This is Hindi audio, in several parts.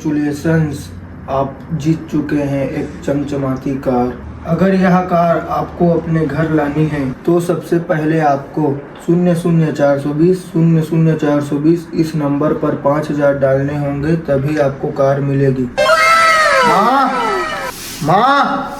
कॉन्ग्रेचुलेशंस, आप जीत चुके हैं एक चमचमाती कार। अगर यह कार आपको अपने घर लानी है तो सबसे पहले आपको 00420 00420 इस नंबर पर 5000 डालने होंगे, तभी आपको कार मिलेगी। माँ माँ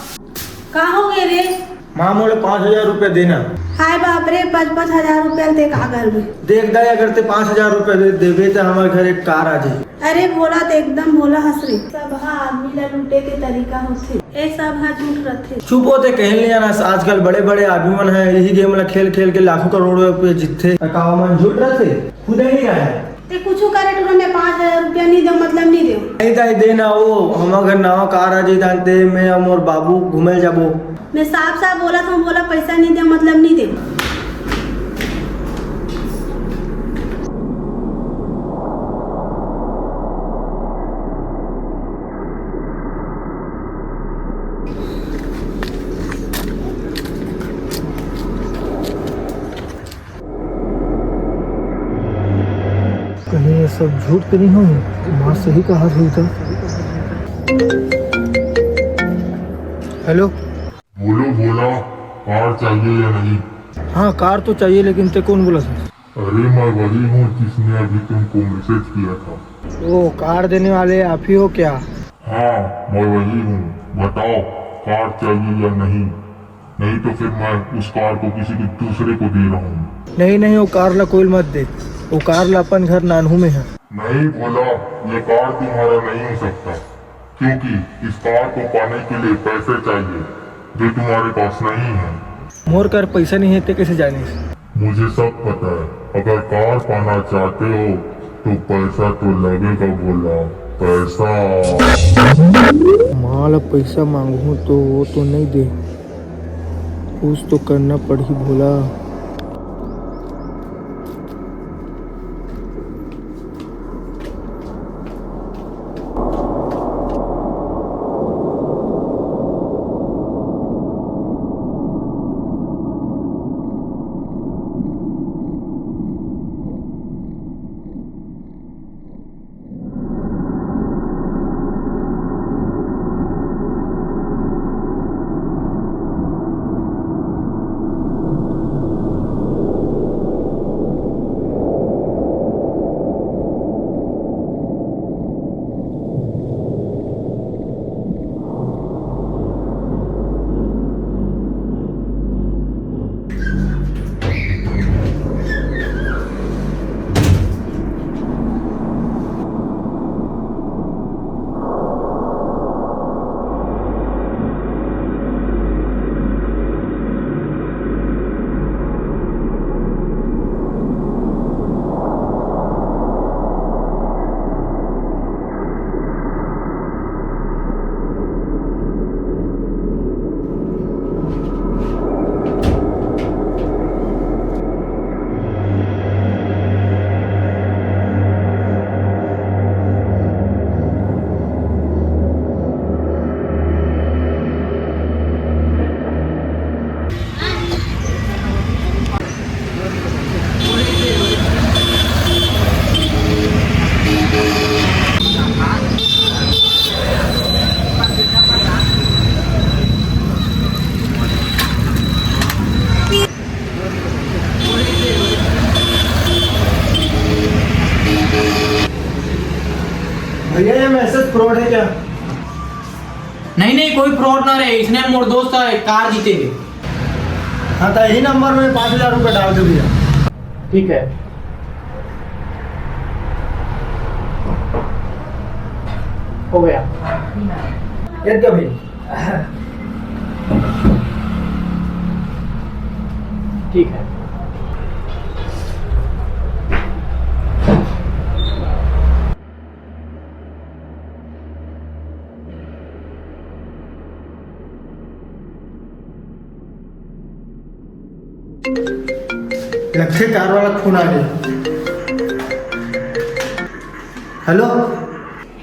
कहाँ हो गए रे? माँ मोले 5000 रुपये देना। हाय बाप रे, 5-5 हजार रुपया दे का घर में। देख दाई, अगर ते 5000 रुपये देवे तो हमारे घर एक कार आ जाए। अरे बोला तो एकदम बोला हंस रही। सब हाँ आदमी ला लूटे के तरीका होते, ए सब हाँ झूठ रहते। चुप होते कह लिया ना, आजकल बड़े बड़े आदमी मन है यही गेम ला खेल खेल के लाखों करोड़ रुपए जीतते। का मन झूठ रहते, खुद ही रहा है। ते कुछ करे तो मैं 5000 रुपया नहीं दे, मतलब नहीं दे। नहीं दाई देना, वो हमारे घर नवा कार आ जाए ते मैं और बाबू घूमे जाबो। मैं साफ साफ बोला था, बोला पैसा नहीं दे मतलब नहीं दे। कहीं ये सब झूठ तो नहीं हो, माँ सही कहा हुई था। हेलो, बोलो बोला, कार चाहिए या नहीं? हाँ कार तो चाहिए, लेकिन ते कौन बोला था? अरे मैं वही हूँ जिसने अभी तुमको मैसेज किया था। वो कार देने वाले आप ही हो क्या? हाँ मैं वही हूँ, बताओ कार चाहिए या नहीं? नहीं तो फिर मैं उस कार को किसी के दूसरे को दे रहा हूँ। नहीं नहीं, वो कार ला कोई मत दे, वो कार ला अपन घर नानहू में है। नहीं बोला, ये कार तुम्हारा नहीं हो सकता, क्योंकि इस कार को पाने के लिए पैसे चाहिए जो तुम्हारे पास नहीं है। मोर कार पैसा नहीं है ते कैसे जाने? मुझे सब पता है, अगर कार पाना चाहते हो तो पैसा तो लगेगा। बोला पैसा। माल पैसा मांगू तो वो तो नहीं दे, कुछ तो करना पड़ी भोला। भैया ये मैसेज फ्रॉड है क्या? नहीं नहीं, कोई फ्रॉड ना रहे, इसने मोर दोस्त है कार जीते। हाँ तो यही नंबर में 5000 रुपये डाल दे भैया। ठीक है, हो गया। एक भाई ठीक है। लक्ष्य कार वाला फोन आ गया। Hello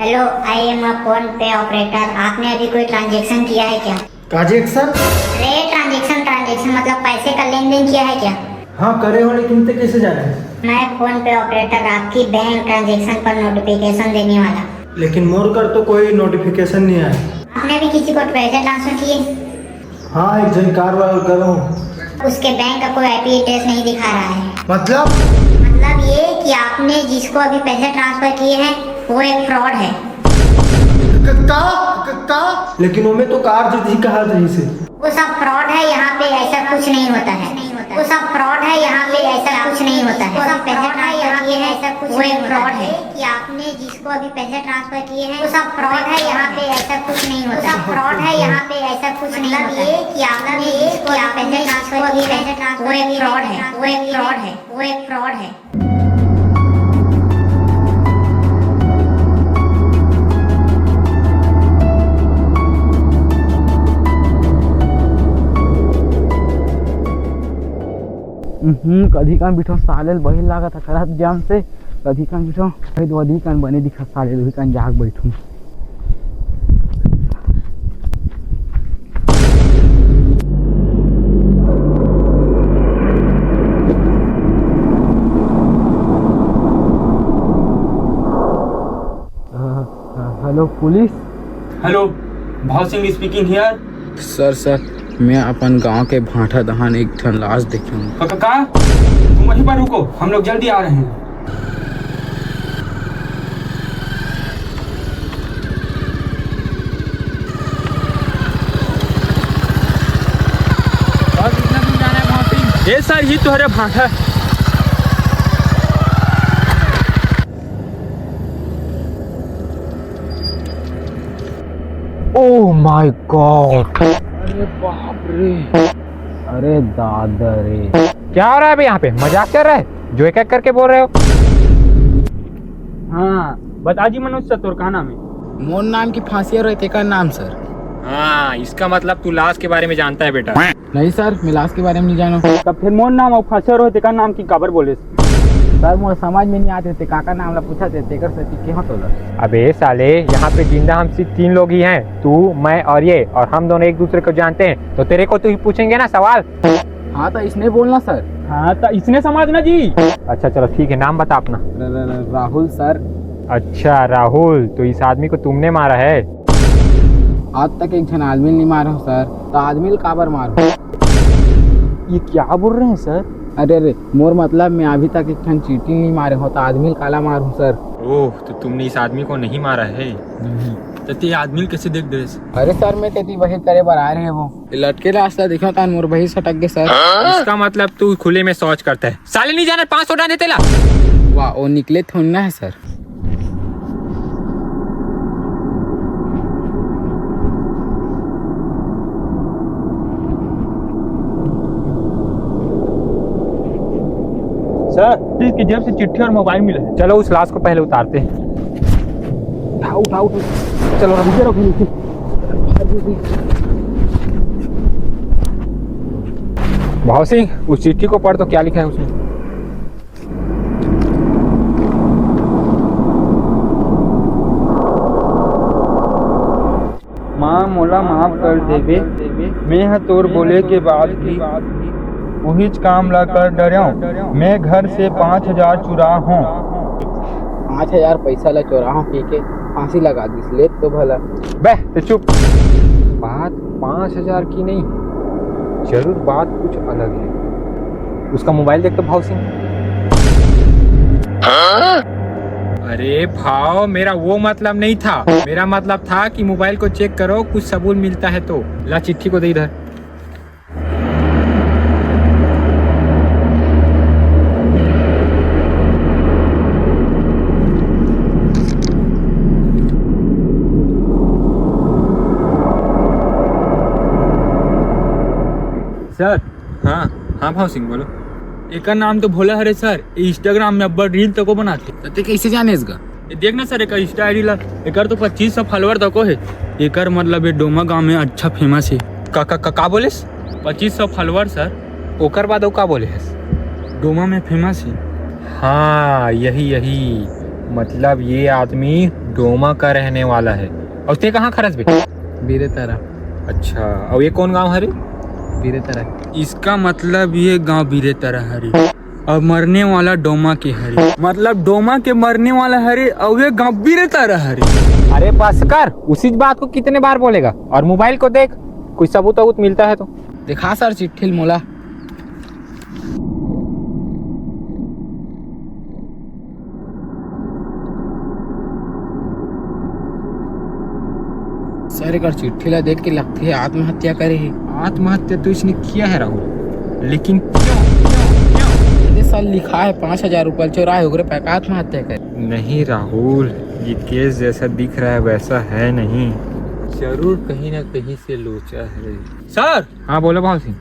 hello, I am a phone पे ऑपरेटर। आपने अभी कोई ट्रांजैक्शन किया है क्या? ट्रांजेक्शन? अरे ट्रांजैक्शन मतलब पैसे का लेन देन किया है क्या? हाँ करे हो, लेकिन ते कैसे जाने? मैं फोन पे ऑपरेटर आपकी बैंक ट्रांजैक्शन पर नोटिफिकेशन देने वाला। लेकिन मोर कर तो कोई नोटिफिकेशन नहीं आया। आपने भी किसी को पैसे ट्रांसफर किए? हाँ, एक जन कार वाला करो। उसके बैंक का कोई आईपी एड्रेस नहीं दिखा रहा है। मतलब ये कि आपने जिसको अभी पैसे ट्रांसफर किए हैं वो एक फ्रॉड है। लेकिन वो में तो कार जो थी कहा रही से। वो सब फ्रॉड है, यहाँ पे ऐसा कुछ नहीं होता है। वो सब फ्रॉड है, यहाँ पे ऐसा कुछ नहीं होता है। वो सब पैसे ट्रांसफर किए हैं, ऐसा कुछ वो एक फ्रॉड है कि आपने जिसको अभी पैसे ट्रांसफर किए हैं वो सब फ्रॉड है, यहाँ पे ऐसा कुछ नहीं होता। सब फ्रॉड है, यहाँ पे ऐसा कुछ नहीं होता। ये कि आपने जिसको पैसे ट्रांसफर किए हैं वो एक फ्रॉड है, वो एक फ्रॉड है, वो एक फ्रॉड है। कधी कान बिठो सालेल बही लागत करत जाम से कधी कान बिठो वधी कान बने दिखा सालेल वही कान जाग बैठू। Hello police. हेलो, भाव सिंह स्पीकिंग हियर। सर मैं अपन गांव के भाटा दहान एक ठन लाश देखे हूँ। का तुम वहीं पर रुको, हम लोग जल्दी आ रहे हैं। और कितना दूर जाना है भाव सिंह? ये सर ही तो हरे भाटा। ओह माय गॉड, अरे बाप रे, अरे दादा रे। क्या हो रहा है अभी यहाँ पे? मजाक कर रहा है जो एक एक करके बोल रहे हो? हाँ, बता जी मनोज सर, तोर का नाम है? मोर नाम की फांसी रहते का नाम सर। हाँ, इसका मतलब तू लाश के बारे में जानता है बेटा। नहीं सर, मैं लाश के बारे में नहीं जानो। तब फिर मोर नाम और फांसी रहते का नाम की काबर बोले? सर मोर समझ में नहीं आते थे, काका नाम ला पूछा थे तेकर सची के हो तोला। अबे साले, यहाँ पे जिंदा हम सिर्फ 3 लोग ही हैं, तू, मैं और ये, और हम दोनों एक दूसरे को जानते हैं, तो तेरे को तो ही पूछेंगे ना सवाल। हाँ तो इसने बोलना सर। हाँ तो इसने समझना जी। अच्छा चलो ठीक है, नाम बता अपना। राहुल सर। अच्छा राहुल, तो इस आदमी को तुमने मारा है? आज तक एक जन आदमी नहीं मारा हूँ सर, तो आदमी काबर मारो? ये क्या बोल रहे हैं सर? अरे मोर मतलब मैं अभी तक एक ठन चीटी नहीं मारे हो, तो आदमी काला मारू सर। ओह, तो तुमने इस आदमी को नहीं मारा है? तो ते आदमी कैसे देख दे? अरे सर मैं तेती वही करे बर आ रहे हैं, वो लटके रास्ता देखो तान मोर वही सटक गए सर। इसका मतलब तू खुले में शौच करता है। साले नहीं जाना, 500 डाले तेला। वाह, वो निकले थोड़ी ना है सर। सर, इसकी जेब से चिट्ठी और मोबाइल मिला है। चलो उस लाश को पहले उतारते हैं। उठाओ चलो नीचे। भाव सिंह, उस चिट्ठी को पढ़ तो क्या लिखा है उसमें? माँ मोला माफ कर देवे, मैं तोर बोले के बाद भी वही काम ला कर डरियो। मैं घर से 5,000 चुरा हूँ। 5,000 पैसा ला चोरा हूँ, पी के फांसी लगा दी ले तो भला। बह तो चुप। बात 5,000 की नहीं, जरूर बात कुछ अलग है। उसका मोबाइल देख तो भाव सिंह। अरे भाव, मेरा वो मतलब नहीं था। मेरा मतलब था कि मोबाइल को चेक करो, कुछ सबूत मिलता है तो। ला चिट्ठी को दे इधर। सर। हाँ भाव सिंह बोलो। एक नाम तो भोला हरे सर, इंस्टाग्राम में अब्बा रील तको बनाते। ते कैसे जाने इसका? ये देखना सर, एक इंस्टा आईडी ला, एकर तो 2500 फॉलोअर तको है। एकर मतलब ये डोमा गांव में अच्छा फेमस है। का बोलेस? 2500 फॉलोअर सर। ओकर बाद का बोले है? डोमा में फेमस है। हाँ, यही मतलब ये आदमी डोमा का रहने वाला है। और ते कहाँ खरस बे? बीरे तरह। अच्छा, और ये कौन गांव हरे? बीरे तरह। इसका मतलब ये गांव बीरे तरह हरे और मरने वाला डोमा के हरे। मतलब डोमा के मरने वाला हरे और ये गांव बीरे तरह हरे। अरे बस कर, उसी बात को कितने बार बोलेगा। और मोबाइल को देख, कोई सबूत वबूत मिलता है तो दिखा सर चिट्ठी मोला। सर एक चिट्ठी ला देख के लगती है आत्महत्या करे है। आत्महत्या तो इसने किया है राहुल, लेकिन ये साल लिखा है 5,000 रुपये चोराए हो गए पैका आत्महत्या करे। नहीं राहुल, ये केस जैसा दिख रहा है वैसा है नहीं। जरूर कहीं ना कहीं से लोचा है। सर हाँ बोलो भाव सिंह।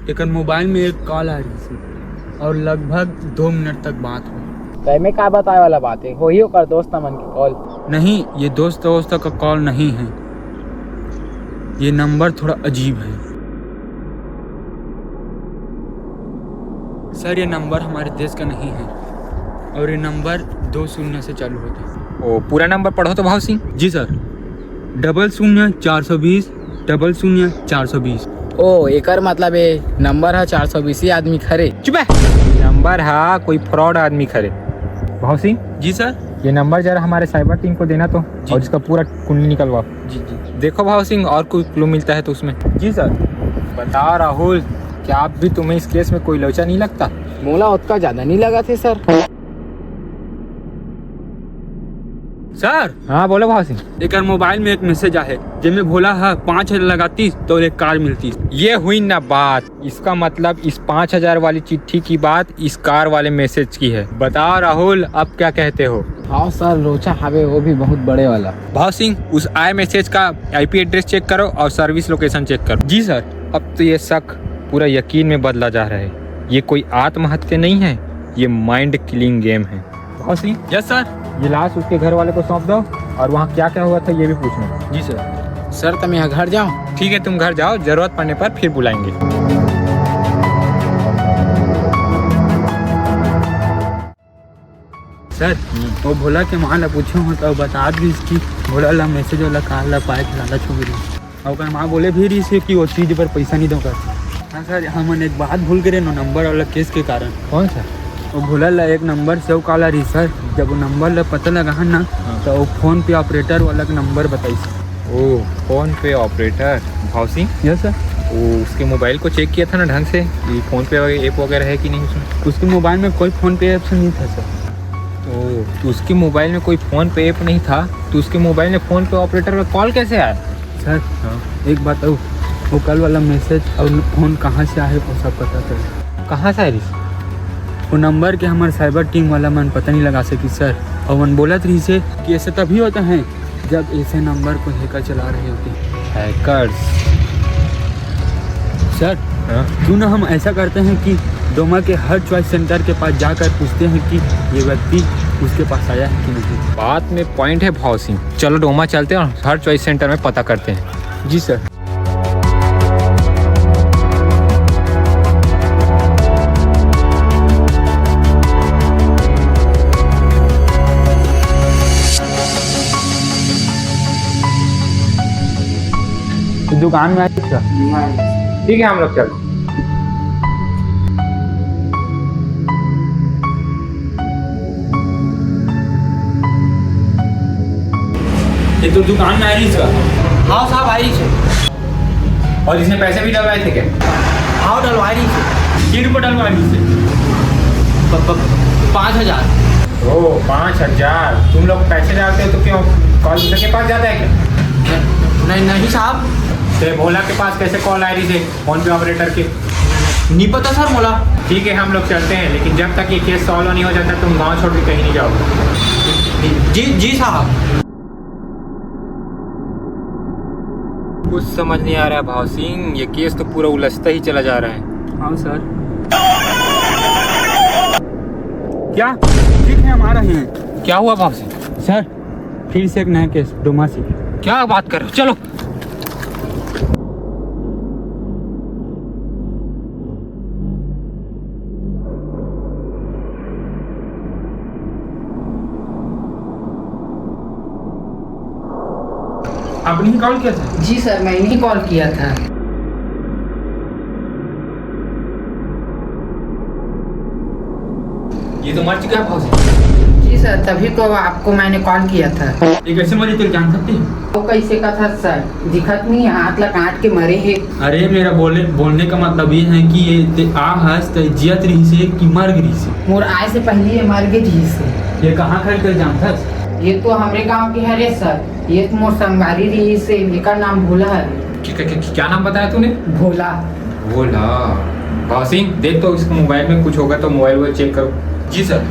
एक मोबाइल में एक कॉल आ रही थी और लगभग 2 मिनट तक बात हुई। तो में क्या बताए वाला बात है, हो ही कर दोस्त मन की कॉल। नहीं, ये दोस्तों का कॉल नहीं है, ये नंबर थोड़ा अजीब है। सर ये नंबर हमारे देश का नहीं है और ये नंबर 2 शून्य से चालू होता है। ओ पूरा नंबर पढ़ो तो भाव सिंह। जी सर, 00 420 00 420। ओ एकर मतलब है नंबर है 420 आदमी खरे। चुप है, नंबर है कोई फ्रॉड आदमी खरे। भाव सिंह जी सर। ये नंबर जरा हमारे साइबर टीम को देना तो, और इसका पूरा कुंडली निकलवाओ। जी जी देखो भाव सिंह, और कोई क्लू मिलता है तो उसमें। जी सर। बताओ राहुल, क्या आप भी तुम्हें इस केस में कोई लोचा नहीं लगता? मोला उतना ज्यादा नहीं लगा थे सर। सर हाँ बोलो भाव सिंह। एक मोबाइल में एक मैसेज आए जिसमें बोला है 5,000 लगाती तो एक कार मिलती। ये हुई ना बात, इसका मतलब इस 5,000 वाली चिट्ठी की बात इस कार वाले मैसेज की है। बताओ राहुल, अब क्या कहते हो? हाँ सर लोचा हवे, वो भी बहुत बड़े वाला। भाव सिंह, उस आई मैसेज का IP एड्रेस चेक करो और सर्विस लोकेशन चेक करो। जी सर। अब तो ये शक पूरा यकीन में बदला जा रहा है। ये कोई आत्महत्या नहीं है, ये माइंड किलिंग गेम है। भाव सिंह, यस सर। ये लाश उसके घर वाले को सौंप दो और वहाँ क्या क्या हुआ था ये भी पूछना। जी सर। सर तुम यहाँ घर जाओ। ठीक है, तुम घर जाओ, जरूरत पड़ने पर फिर बुलाएंगे। सर वो भोला के माँ ला पूछो हो तो बता दी इसकी भोला ला मैसेज वाला कार ला पाए के लाला छुप रही और माँ बोले भी रही से कि वो चीज पर पैसा नहीं दूंगा। हाँ सर, हमने एक बात भूल गए नो नंबर वाला केस के कारण। कौन सा? वो भोला ला एक नंबर से वो काला रही सर, जब वो नंबर ला पता लगा है ना तो वो फोन पे ऑपरेटर वाला का नंबर बताई। ओ फोन पे ऑपरेटर। भाव सिंह, यस सर। वो उसके मोबाइल को चेक किया था ना ढंग से कि फोन पे ऐप वगैरह है कि नहीं उसमें? उसके मोबाइल में कोई फोन पे ऐप नहीं था सर। तो उसके मोबाइल में कोई फ़ोन पे ऐप नहीं था तो उसके मोबाइल में फ़ोन पे ऑपरेटर का कॉल कैसे आया? सर एक बात वो कल वाला मैसेज और फ़ोन कहाँ से आए वो सब पता चला। कहाँ से आई? वो नंबर के हमारे साइबर टीम वाला मन पता नहीं लगा सकी सर, और मन बोला रही से कि ऐसे तभी होता है जब ऐसे नंबर को हैकर चला रहे होते। हैकर्स? सर क्यों ना हम ऐसा करते हैं कि डोमा के हर चॉइस सेंटर के पास जाकर पूछते हैं कि ये व्यक्ति उसके पास आया है कि नहीं। बात में पॉइंट है भाव सिंह, चलो डोमा चलते हैं और हर चॉइस सेंटर में पता करते हैं। जी सर। दुकान में आई क्या? ठीक है, हम लोग चलो। ये तो दुकान में आई रही सर। हाँ साहब आई है। और इसने पैसे भी डलवाए थे क्या? हाँ डलवाई रही है। किन रुपये डलवा ली से? 5,000। ओ 5,000। तुम लोग पैसे डालते हो तो क्यों कॉल दूसरे के पास जाता है क्या? नहीं साहब। तो भोला के पास कैसे कॉल आ रही थी फोन पे ऑपरेटर के? नहीं पता सर मोला। ठीक है, हम लोग चलते हैं, लेकिन जब तक ये केस सॉल्व नहीं हो जाता तुम गांव छोड़ के कहीं नहीं जाओगे। जी साहब। कुछ समझ नहीं आ रहा है भाव सिंह, ये केस तो पूरा उलझता ही चला जा रहा है। हाँ सर। क्या ठीक है हम आ रहे हैं। क्या हुआ भाव सिंह? सर फिर से एक नया केस डोमा से। क्या बात कर रहे हो? चलो। आपने ही कॉल किया था? जी सर मैंने ही कॉल किया था। ये तो मर चुका है भाव सिंह। जी सर, तभी तो आपको मैंने कॉल किया था। ये कैसे मरी तेरी जान सकती है? वो कैसे का था सर? दिखत नहीं, हाथ ला काट के मरे है। अरे मेरा बोलने का मतलब ये है कि ये आ हंस जियत रही से कि मर गई से। मोर आए से पहले ये मर गई जी से। ये कहाँ खरीद कर जानता? ये तो हमारे गांव के हरे सर। ये तो मोर संगवारी रही से, इनका नाम भोला है। क्या नाम बताया तूने? भोला। भोला। भाव सिंह, देख तो इसको मोबाइल में कुछ होगा तो मोबाइल वो चेक करो। जी सर।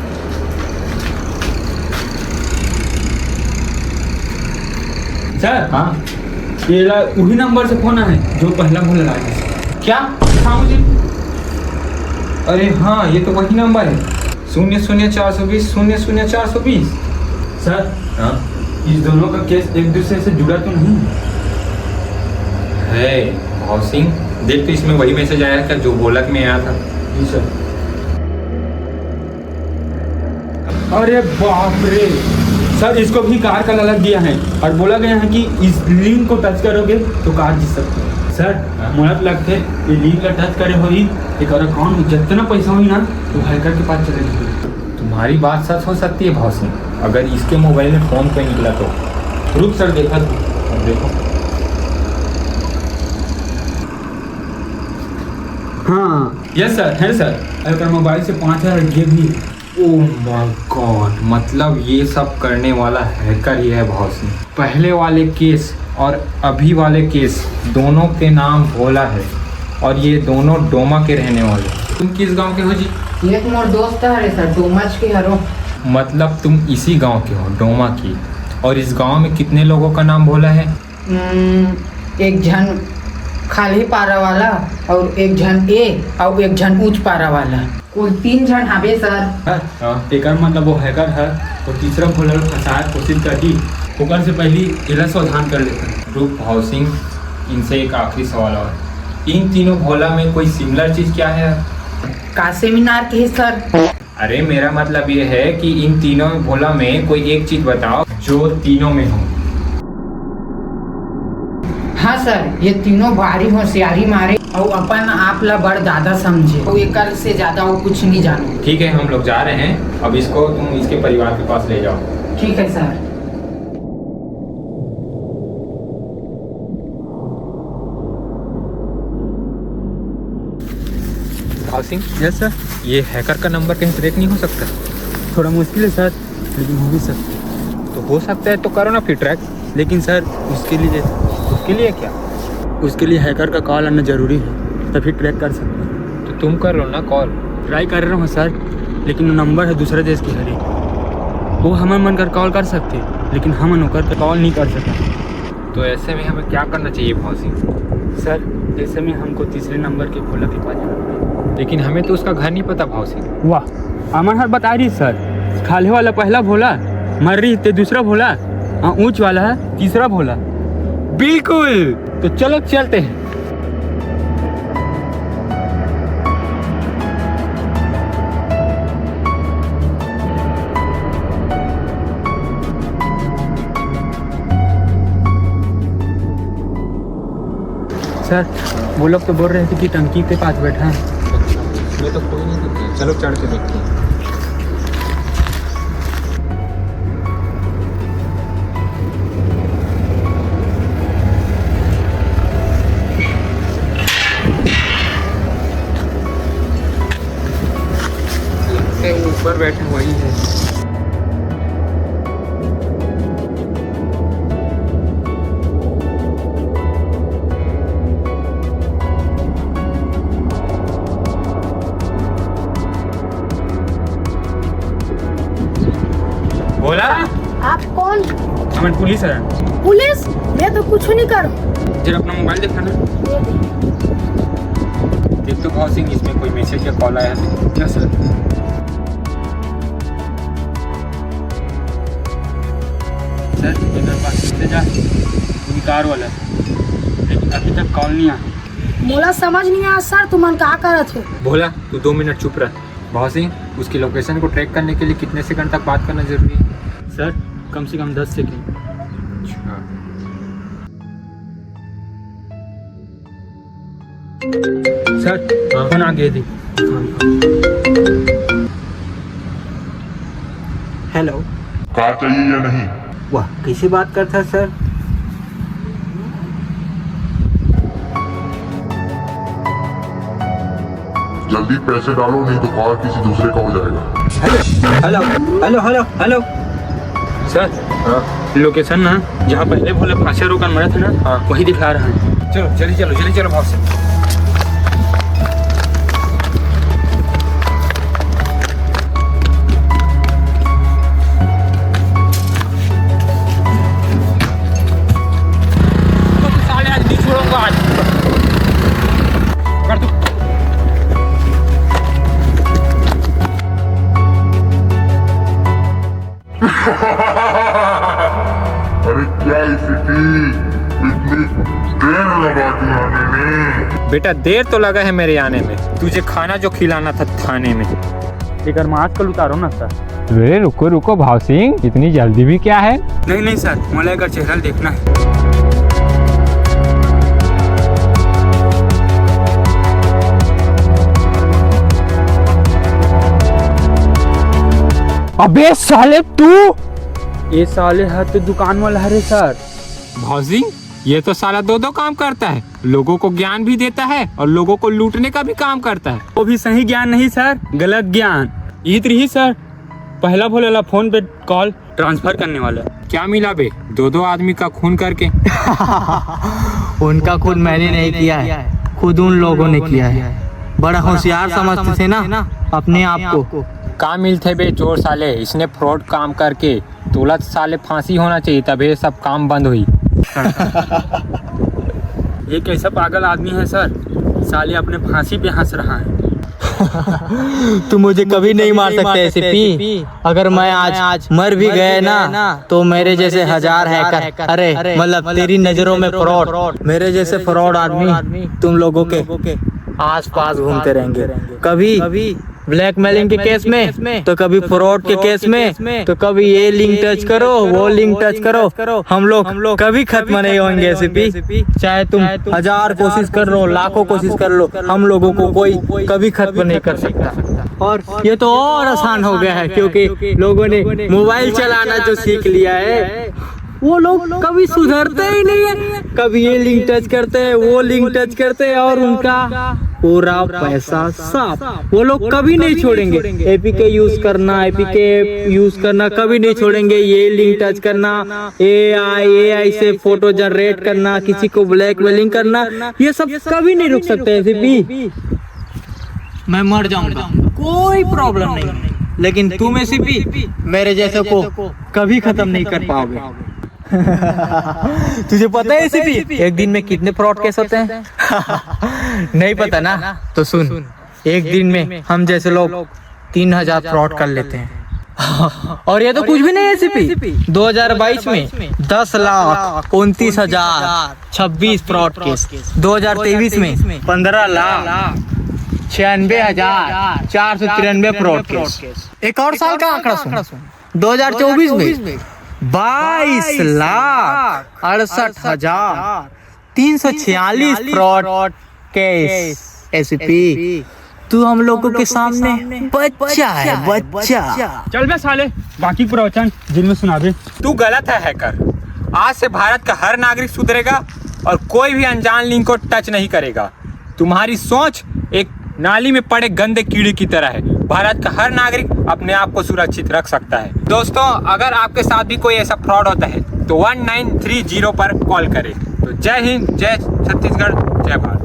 सर हाँ, ये वही नंबर से फोन है जो पहला भोला लगा। क्या? हाँ मुझे। अरे हाँ, ये तो वही नंबर है 00 420 00 420। सर हाँ इस दोनों का केस एक दूसरे से जुड़ा तो नहीं है? भाव सिंह, देख तो इसमें वही मैसेज आया था जो बोलक में आया था। जी सर। अरे बाप रे सर, इसको भी कार का लालच दिया है और बोला गया है कि इस लिंक को टच करोगे तो कार जीत सकते हो। सर मुझे लगता है ये लिंक का टच करे हुई एक और अकाउंट में जितना पैसा हुई ना तो हैकर के पास चले जाएगी। तुम्हारी बात सच हो सकती है भाव सिंह, अगर इसके मोबाइल में फोन पे निकला तो। रुक सर, देखा तो अब देखो। हाँ यस सर, है सर। अगर मोबाइल से 5000 ये भी है। ओह माय गॉड, मतलब ये सब करने वाला हैकर ही है भाव सिंह। पहले वाले केस और अभी वाले केस दोनों के नाम भोला है और ये दोनों डोमा के रहने वाले। तुम किस गांव के हो जी? ये तो मोर दोस्त है सर, डोमच के हरो। मतलब तुम इसी गांव के हो, डोमा की। और इस गांव में कितने लोगों का नाम भोला है? एक जन खाली पारा वाला और एक जन और एक जन ऊंच पारा वाला, कुल 3 जन हवे सर। एक मतलब वो हैकर है और तीसरा भोला फंसाए कोशिश करी, ओकर से पहले इला सावधान कर लेता है। रुक भाव सिंह, इनसे एक आखिरी सवाल और। इन तीनों भोला में कोई सिमिलर चीज क्या है? का सेमिनार के है सर? अरे मेरा मतलब ये है कि इन तीनों भोला में कोई एक चीज बताओ जो तीनों में हो। हाँ सर, ये तीनों भारी होशियारी मारे और अपन आप ला बड़ दादा समझे और एक से ज्यादा वो कुछ नहीं जानो। ठीक है, हम लोग जा रहे हैं। अब इसको तुम इसके परिवार के पास ले जाओ। ठीक है सर। भाव सिंह, यस सर। ये हैकर का नंबर कहीं ट्रैक नहीं हो सकता? थोड़ा मुश्किल है सर, लेकिन हो भी सकता है। तो हो सकता है तो करो ना फिर ट्रैक। लेकिन सर उसके लिए क्या? उसके लिए हैकर का कॉल आना जरूरी है, तभी ट्रैक कर सकते हैं। तो तुम कर लो ना कॉल। ट्राई कर रहा हूँ सर, लेकिन नंबर है दूसरे देश की हरी। वो हमें मन कर कॉल कर सकते, लेकिन हम होकर कॉल नहीं कर सकते। तो ऐसे में हमें क्या करना चाहिए भाव सिंह? सर ऐसे में हमको तीसरे नंबर के भोला के पास जाना पड़ेगा। लेकिन हमें तो उसका घर नहीं पता भाव सिंह। वाह, अमन हर बता रही सर। खाले वाला पहला भोला, मर रही ते दूसरा भोला, ऊंच वाला है तीसरा भोला। बिल्कुल, तो चलो चलते हैं। सर वो लोग तो बोल रहे थे कि टंकी के पास बैठा है। इसमें तो कोई नहीं दिखता, चलो चढ़ के देखते हैं। ऊपर बैठे वही है। बोला? आप कौन? हमें पुलिस है। पुलिस? मैं तो कुछ नहीं कर। जरा अपना मोबाइल देखा ना। देख तो भाव सिंह, इसमें कोई मैसेज या कॉल आया है? क्या सर? सर इधर पास से जा, कार वाला, लेकिन अभी तक कॉल नहीं आया। मोला समझ नहीं आया सर, तुम का करत हो? बोला तू 2 मिनट चुप रह। भाव सिंह, उसकी लोकेशन को ट्रैक करने के लिए कितने सेकंड तक बात करना जरूरी है? सर कम से कम 10 सेकेंड। सर फोन आ गया थी। हेलो, कार चाहिए या नहीं? वाह कैसे बात करता है सर। जल्दी पैसे डालो, नहीं तो कार किसी दूसरे का हो जाएगा। Hello hello hello hello sir, location ना जहाँ पहले बोले फांसी रोकन मरा था ना, वही दिखा रहा है। चलो जल्दी चलो भाव से। साले आज नहीं छोड़ूंगा आज। कर दो। अरे क्या स्थिति, इतनी देर लगा दी आने में। बेटा देर तो लगा है मेरे आने में, तुझे खाना जो खिलाना था थाने में। एक मास्क कल उतारो ना सर। अरे रुको भाव सिंह, इतनी जल्दी भी क्या है? नहीं सर, मुझे अगर चेहरा देखना है। अबे साले तू! ये साले है तो दुकान वाला है रे सर। भौजी ये तो साला दो काम करता है, लोगों को ज्ञान भी देता है और लोगों को लूटने का भी काम करता है। वो भी सही ज्ञान नहीं सर, गलत ज्ञान। ईद रही सर, पहला बोलेला फोन पे कॉल ट्रांसफर करने वाला। क्या मिला बे, दो आदमी का खून करके? उनका खुद मैंने नहीं किया है, खुद उन लोगों ने किया है। बड़ा होशियार समझते थे ना अपने आप को। का मिलते बे चोर साले, इसने फ्रॉड काम करके तुरंत साले फांसी होना चाहिए, तभी सब काम बंद हुई। ये कैसा पागल आदमी है सर, साले अपने फांसी पे हंस रहा है। तुम मुझे कभी नहीं मार सकते एसीपी। अगर मैं आज मर भी गए ना तो मेरे जैसे हजार हैकर, अरे मतलब तेरी नजरों में फ्रॉड, मेरे जैसे फ्रॉड आदमी तुम लोगों के आस पास घूमते रहेंगे। कभी ब्लैकमेलिंग के केस में तो कभी फ्रॉड के केस में तो कभी ये लिंक टच करो, वो लिंक टच करो। हम लोग कभी खत्म नहीं होंगे एसीपी। चाहे तुम 1000 कोशिश कर लो, लाखों कोशिश कर लो, हम लोगों को कोई कभी खत्म नहीं कर सकता। और ये तो और आसान हो गया है क्योंकि लोगों ने मोबाइल चलाना जो सीख लिया है, वो लोग कभी सुधरते ही नहीं है। कभी ये लिंक टच करते हैं, वो लिंक टच करते हैं और उनका पूरा पैसा साफ। वो लोग कभी नहीं छोड़ेंगे। एपीके यूज करना कभी नहीं छोड़ेंगे। ये लिंक टच करना, एआई से फोटो जनरेट करना, किसी को ब्लैकमेलिंग करना, ये सब कभी नहीं रुक सकते एसीपी। मैं मर जाऊंगा, कोई प्रॉब्लम नहीं, लेकिन तुम एसीपी मेरे जैसे को कभी खत्म नहीं कर पाओगे। तुझे पता है एसीपी एक दिन में कितने फ्रॉड केस होते हैं? नहीं पता ना? तो सुन, एक दिन में हम जैसे लोग 3000 फ्रॉड कर लेते हैं। और ये तो कुछ भी नहीं है एसीपी। 2022 में 10,29,026 फ्रॉड केस, 2023 में 15,96,493 फ्रॉड केस। एक और साल का आंकड़ा सुन, 2024 में 22,68,346 फ्रॉड केस। एसीपी तू हम लोगों के सामने बच्चा है, बच्चा। चल बे साले, बाकी प्रवचन जिन में सुना दे। तू गलत है हैकर। आज से भारत का हर नागरिक सुधरेगा और कोई भी अनजान लिंक को टच नहीं करेगा। तुम्हारी सोच एक नाली में पड़े गंदे कीड़े की तरह है। भारत का हर नागरिक अपने आप को सुरक्षित रख सकता है। दोस्तों, अगर आपके साथ भी कोई ऐसा फ्रॉड होता है तो 1930 पर कॉल करें। तो जय हिंद, जय छत्तीसगढ़, जय भारत।